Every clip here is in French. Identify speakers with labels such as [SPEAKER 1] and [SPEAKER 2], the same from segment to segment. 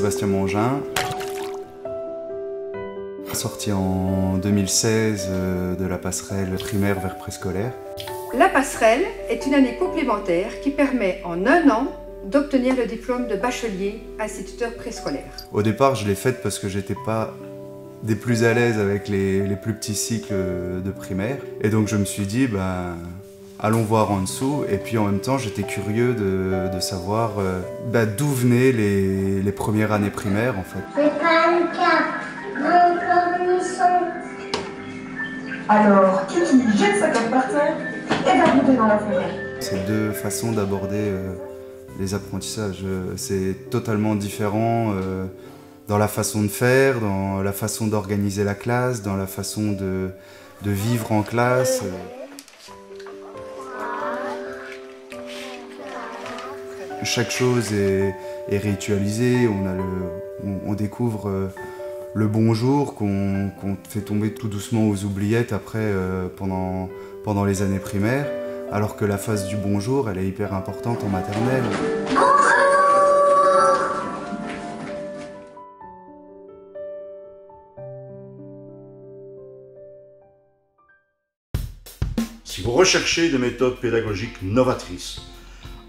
[SPEAKER 1] Sébastien Mangin. Sorti en 2016 de la passerelle primaire vers préscolaire.
[SPEAKER 2] La passerelle est une année complémentaire qui permet en un an d'obtenir le diplôme de bachelier instituteur préscolaire.
[SPEAKER 1] Au départ, je l'ai faite parce que j'étais pas des plus à l'aise avec les plus petits cycles de primaire. Et donc je me suis dit, allons voir en dessous. Et puis en même temps, j'étais curieux de savoir d'où venaient les premières années primaires en fait.
[SPEAKER 3] C'est pas un cap, un cornichon.
[SPEAKER 4] Alors, Kitty jette sa cape par terre et va monter dans la forêt.
[SPEAKER 1] C'est deux façons d'aborder les apprentissages. C'est totalement différent dans la façon de faire, dans la façon d'organiser la classe, dans la façon de vivre en classe. Chaque chose est ritualisée, on découvre le bonjour qu'on fait tomber tout doucement aux oubliettes après pendant les années primaires, alors que la phase du bonjour, elle est hyper importante en maternelle.
[SPEAKER 5] Si vous recherchez des méthodes pédagogiques novatrices,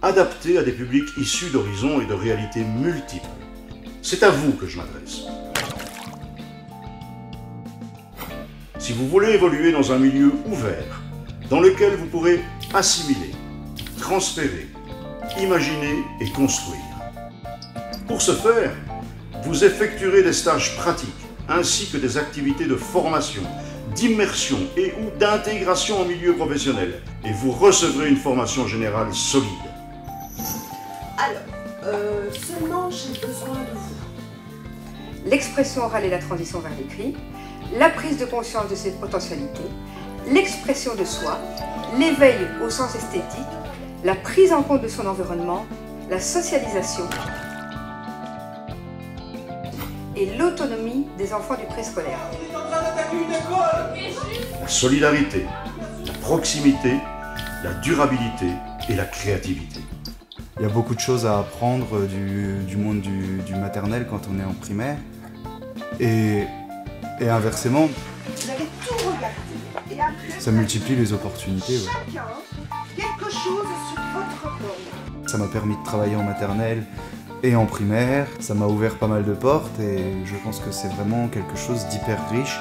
[SPEAKER 5] adaptées à des publics issus d'horizons et de réalités multiples, c'est à vous que je m'adresse. Si vous voulez évoluer dans un milieu ouvert, dans lequel vous pourrez assimiler, transférer, imaginer et construire. Pour ce faire, vous effectuerez des stages pratiques, ainsi que des activités de formation, d'immersion et ou d'intégration en milieu professionnel, et vous recevrez une formation générale solide.
[SPEAKER 4] Alors, seulement j'ai besoin de vous.
[SPEAKER 2] L'expression orale et la transition vers l'écrit, la prise de conscience de ses potentialités, l'expression de soi, l'éveil au sens esthétique, la prise en compte de son environnement, la socialisation et l'autonomie des enfants du préscolaire.
[SPEAKER 5] La solidarité, la proximité, la durabilité et la créativité.
[SPEAKER 1] Il y a beaucoup de choses à apprendre du monde du maternel quand on est en primaire. Et inversement,
[SPEAKER 4] Vous avez tout regardé. Et après,
[SPEAKER 1] ça multiplie les opportunités. Ouais.
[SPEAKER 4] chacun quelque chose sur votre rôle.
[SPEAKER 1] Ça m'a permis de travailler en maternelle et en primaire. Ça m'a ouvert pas mal de portes et je pense que c'est vraiment quelque chose d'hyper riche.